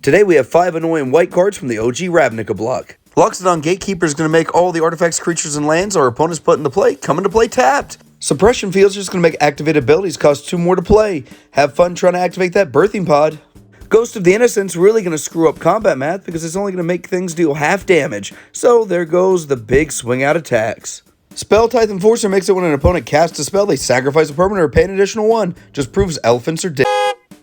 Today we have 5 annoying white cards from the OG RAVNICA block. Loxodon Gatekeeper is going to make all the artifacts, creatures, and lands our opponents put into play come into play tapped. Suppression Field is just going to make activated abilities cost 2 more to play. Have fun trying to activate that birthing pod. Ghost of the Innocent's really going to screw up combat math because it's only going to make things deal half damage. So there goes the big swing out attacks. Spell Tithe Enforcer makes it when an opponent casts a spell, they sacrifice a permanent or pay an additional 1. Just proves elephants are dead.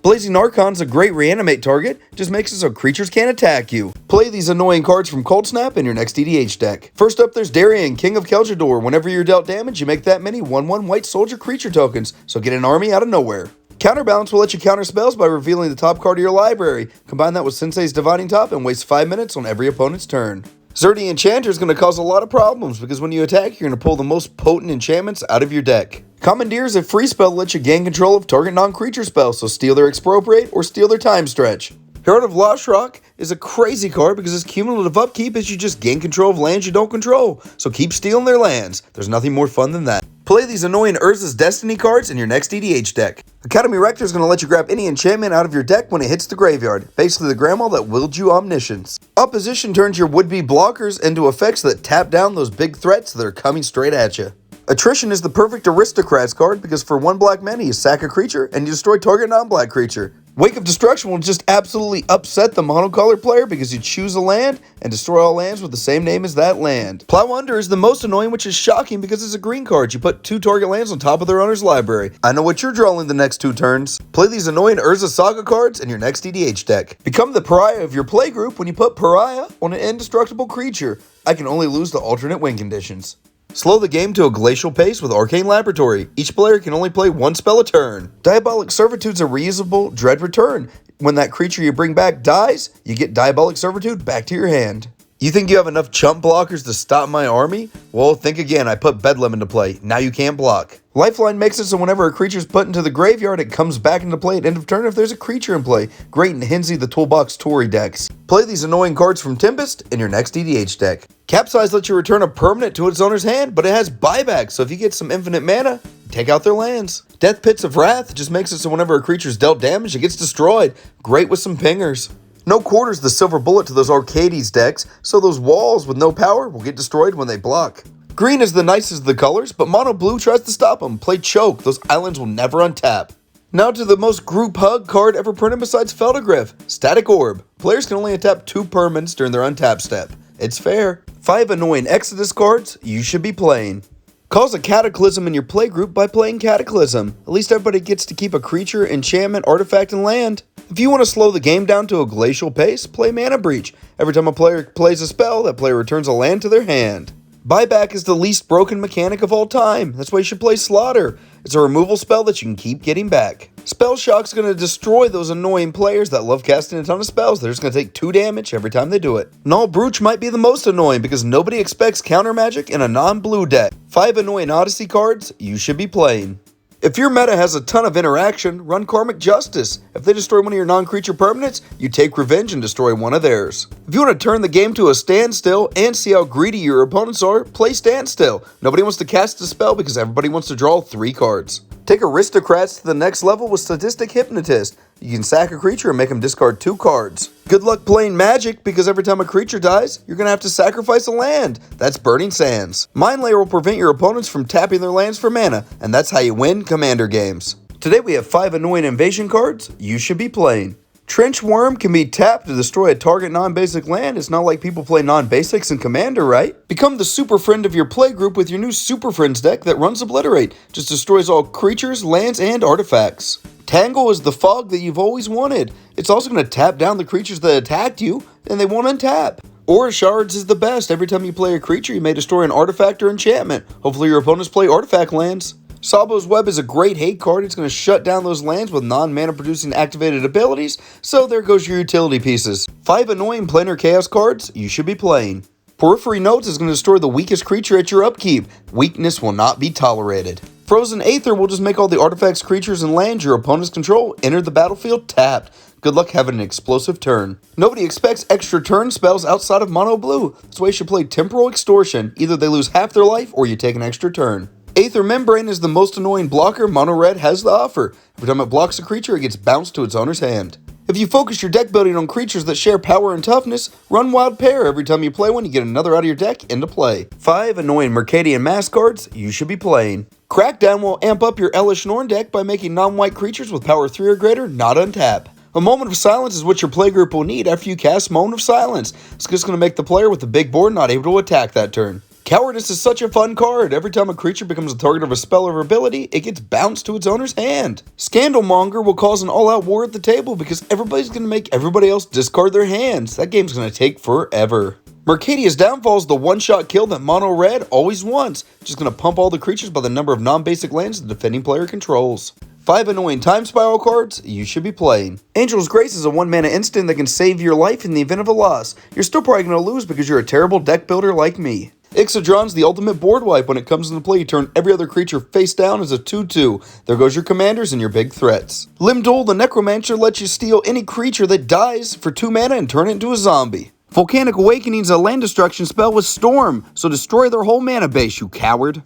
Blazing Archon's a great reanimate target, just makes it so creatures can't attack you. Play these annoying cards from Cold Snap in your next EDH deck. First up, there's Darien, King of Keldrador. Whenever you're dealt damage, you make that many 1/1 white soldier creature tokens, so get an army out of nowhere. Counterbalance will let you counter spells by revealing the top card of your library. Combine that with Sensei's Dividing Top and waste 5 minutes on every opponent's turn. Zerdy Enchanter is going to cause a lot of problems because when you attack, you're going to pull the most potent enchantments out of your deck. Commandeer is a free spell that lets you gain control of target non-creature spells, so steal their Expropriate or steal their Time Stretch. Herald of Loshrock is a crazy card because its cumulative upkeep is you just gain control of lands you don't control, so keep stealing their lands. There's nothing more fun than that. Play these annoying URZA'S Destiny cards in your next EDH deck. Academy Rector is going to let you grab any enchantment out of your deck when it hits the graveyard, basically the grandma that willed you omniscience. Opposition turns your would-be blockers into effects that tap down those big threats that are coming straight at you. Attrition is the perfect Aristocrats card because for 1 black mana you sack a creature and you destroy target non-black creature. Wake of Destruction will just absolutely upset the monocolored player because you choose a land and destroy all lands with the same name as that land. Plow Under is the most annoying, which is shocking because it's a green card. You put 2 target lands on top of their owner's library. I know what you're drawing the next 2 turns. Play these annoying URZA Saga cards in your next EDH deck. Become the pariah of your play group when you put Pariah on an indestructible creature. I can only lose to alternate win conditions. Slow the game to a glacial pace with Arcane Laboratory. Each player can only play 1 spell a turn. Diabolic Servitude's a reusable Dread Return. When that creature you bring back dies, you get Diabolic Servitude back to your hand. You think you have enough chump blockers to stop my army? Well, think again. I put Bedlam into play. Now you can't block. Lifeline makes it so whenever a creature is put into the graveyard, it comes back into play at end of turn if there's a creature in play. Great in Hinsey the Toolbox Tory decks. Play these annoying cards from Tempest in your next EDH deck. Capsize lets you return a permanent to its owner's hand, but it has buyback, so if you get some infinite mana, take out their lands. Death Pits of Wrath just makes it so whenever a creature is dealt damage, it gets destroyed. Great with some pingers. No Quarter's the silver bullet to those Arcades decks, so those walls with no power will get destroyed when they block. Green is the nicest of the colors, but Mono Blue tries to stop them. Play Choke, those islands will never untap. Now to the most group hug card ever printed besides Feldegriff, Static Orb. Players can only untap 2 permanents during their untap step. It's fair. 5 annoying Exodus cards you should be playing. Cause a Cataclysm in your play group by playing Cataclysm. At least everybody gets to keep a creature, enchantment, artifact, and land. If you want to slow the game down to a glacial pace, play Mana Breach. Every time a player plays a spell, that player returns a land to their hand. Buyback is the least broken mechanic of all time. That's why you should play Slaughter. It's a removal spell that you can keep getting back. Spell Shock's going to destroy those annoying players that love casting a ton of spells. They're just going to take 2 damage every time they do it. Null Brooch might be the most annoying because nobody expects counter magic in a non-blue deck. 5 annoying Odyssey cards you should be playing. If your meta has a ton of interaction, run Karmic Justice. If they destroy one of your non-creature permanents, you take revenge and destroy one of theirs. If you want to turn the game to a standstill and see how greedy your opponents are, play Standstill. Nobody wants to cast a spell because everybody wants to draw 3 cards. Take Aristocrats to the next level with Sadistic Hypnotist. You can sack a creature and make them discard 2 cards. Good luck playing Magic because every time a creature dies, you're going to have to sacrifice a land. That's Burning Sands. Mind Layer will prevent your opponents from tapping their lands for mana, and that's how you win Commander games. Today we have 5 annoying invasion cards you should be playing. Trench Worm can be tapped to destroy a target non-basic land. It's not like people play non-basics in Commander, right? Become the super friend of your play group with your new Super Friends deck that runs Obliterate. Just destroys all creatures, lands, and artifacts. Tangle is the fog that you've always wanted. It's also going to tap down the creatures that attacked you, and they won't untap. Aura Shards is the best. Every time you play a creature, you may destroy an artifact or enchantment. Hopefully your opponents play artifact lands. Sabo's Web is a great hate card. It's going to shut down those lands with non-mana producing activated abilities, so there goes your utility pieces. 5 annoying Planar Chaos cards you should be playing. Periphery Notes is going to destroy the weakest creature at your upkeep. Weakness will not be tolerated. Frozen Aether will just make all the artifacts, creatures, and lands your opponents control enter the battlefield tapped. Good luck having an explosive turn. Nobody expects extra turn spells outside of Mono Blue. That's why you should play Temporal Extortion. Either they lose half their life or you take an extra turn. Aether Membrane is the most annoying blocker Mono Red has to offer. Every time it blocks a creature, it gets bounced to its owner's hand. If you focus your deck building on creatures that share power and toughness, run Wild Pair. Every time you play one, you get another out of your deck into play. 5 annoying Mercadian Mask cards you should be playing. Crackdown will amp up your Elish Norn deck by making non-white creatures with power 3 or greater not untap. A Moment of Silence is what your playgroup will need after you cast Moment of Silence. It's just going to make the player with the big board not able to attack that turn. Cowardice is such a fun card. Every time a creature becomes a target of a spell or ability, it gets bounced to its owner's hand. Scandalmonger will cause an all-out war at the table because everybody's going to make everybody else discard their hands. That game's going to take forever. Mercadia's Downfall is the one-shot kill that Mono Red always wants. Just going to pump all the creatures by the number of non-basic lands the defending player controls. 5 annoying Time Spiral cards you should be playing. Angel's Grace is a 1-mana instant that can save your life in the event of a loss. You're still probably going to lose because you're a terrible deck builder like me. Ixodron's the ultimate board wipe. When it comes into play, you turn every other creature face down as a 2/2. There goes your commanders and your big threats. Limdol the Necromancer lets you steal any creature that dies for 2 mana and turn it into a zombie. Volcanic Awakening is a land destruction spell with Storm, so destroy their whole mana base, you coward.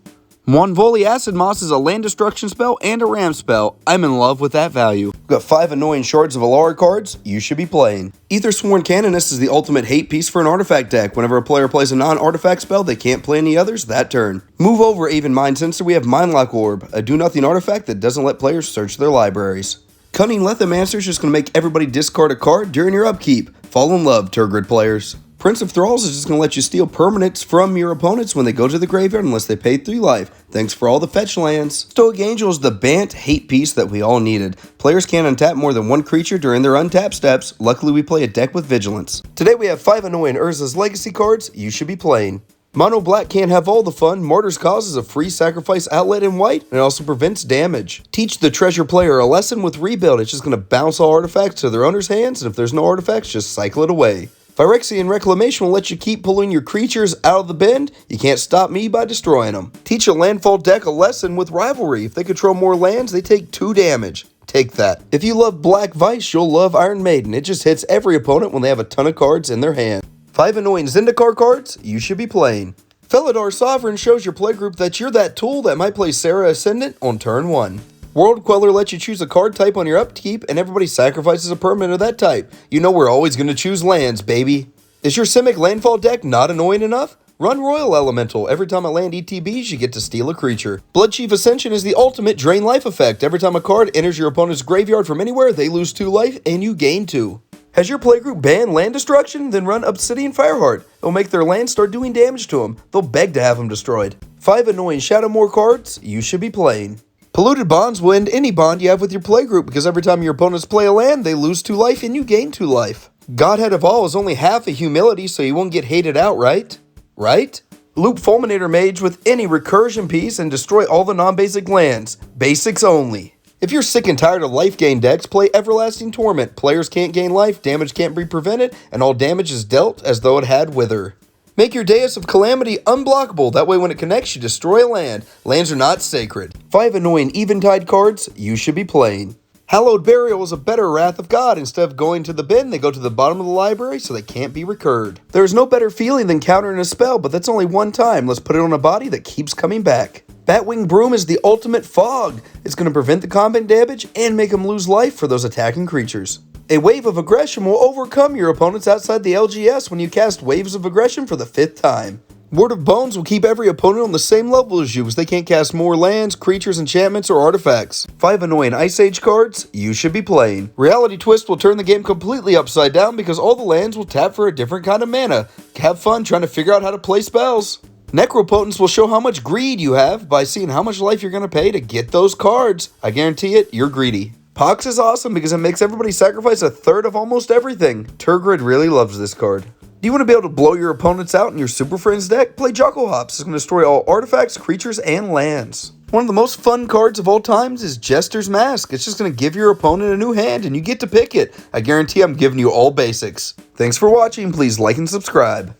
Monvoli Acid Moss is a land destruction spell and a ram spell. I'm in love with that value. We've got 5 annoying Shards of Alara cards you should be playing. Aethersworn Canonist is the ultimate hate piece for an artifact deck. Whenever a player plays a non-artifact spell, they can't play any others that turn. Move over Aven Mind Sensor, we have Mindlock Orb, a do-nothing artifact that doesn't let players search their libraries. Cunning Lethomancer is just going to make everybody discard a card during your upkeep. Fall in love, Turgid players. Prince of Thralls is just going to let you steal permanents from your opponents when they go to the graveyard unless they pay 3 life. Thanks for all the fetch lands. Stoic Angel is the Bant hate piece that we all needed. Players can't untap more than 1 creature during their untap steps. Luckily we play a deck with Vigilance. Today we have 5 annoying URZA'S Legacy cards you should be playing. Mono Black can't have all the fun. Martyr's Cause is a free sacrifice outlet in white, and it also prevents damage. Teach the treasure player a lesson with Rebuild. It's just going to bounce all artifacts to their owner's hands, and if there's no artifacts, just cycle it away. Phyrexian Reclamation will let you keep pulling your creatures out of the bend. You can't stop me by destroying them. Teach a landfall deck a lesson with Rivalry. If they control more lands, they take 2 damage. Take that. If you love Black Vice, you'll love Iron Maiden. It just hits every opponent when they have a ton of cards in their hand. 5 annoying ZENDIKAR cards you should be playing. Felidar Sovereign shows your playgroup that you're that tool that might play Serra Ascendant on turn 1. World Queller lets you choose a card type on your upkeep, and everybody sacrifices a permanent of that type. You know we're always going to choose lands, baby. Is your Simic Landfall deck not annoying enough? Run Royal Elemental. Every time a land ETBs, you get to steal a creature. Bloodchief Ascension is the ultimate drain life effect. Every time a card enters your opponent's graveyard from anywhere, they lose 2 life, and you gain 2. Has your playgroup banned land destruction? Then run Obsidian Fireheart. It'll make their land start doing damage to them. They'll beg to have them destroyed. 5 annoying Shadowmoor cards you should be playing. Polluted Bonds will end any bond you have with your playgroup because every time your opponents play a land, they lose 2 life and you gain 2 life. Godhead of All is only half a humility, so you won't get hated outright. Right? Loop Fulminator Mage with any recursion piece and destroy all the non-basic lands. Basics only. If you're sick and tired of life gain decks, play Everlasting Torment. Players can't gain life, damage can't be prevented, and all damage is dealt as though it had Wither. Make your Deus of Calamity unblockable. That way when it connects, you destroy a land. Lands are not sacred. 5 annoying Eventide cards you should be playing. Hallowed Burial is a better Wrath of God. Instead of going to the bin, they go to the bottom of the library so they can't be recurred. There's no better feeling than countering a spell, but that's only one time. Let's put it on a body that keeps coming back. Batwing Broom is the ultimate fog. It's going to prevent the combat damage and make them lose life for those attacking creatures. A Wave of Aggression will overcome your opponents outside the LGS when you cast Waves of Aggression for the 5th time. Word of Bones will keep every opponent on the same level as you, as they can't cast more lands, creatures, enchantments, or artifacts. 5 annoying Ice Age cards you should be playing. Reality Twist will turn the game completely upside down because all the lands will tap for a different kind of mana. Have fun trying to figure out how to play spells. Necropotence will show how much greed you have by seeing how much life you're going to pay to get those cards. I guarantee it, you're greedy. Pox is awesome because it makes everybody sacrifice a third of almost everything. Turgid really loves this card. Do you want to be able to blow your opponents out in your Super Friends deck? Play Jocko Hops. It's going to destroy all artifacts, creatures, and lands. One of the most fun cards of all times is Jester's Mask. It's just going to give your opponent a new hand and you get to pick it. I guarantee I'm giving you all basics. Thanks for watching. Please like and subscribe.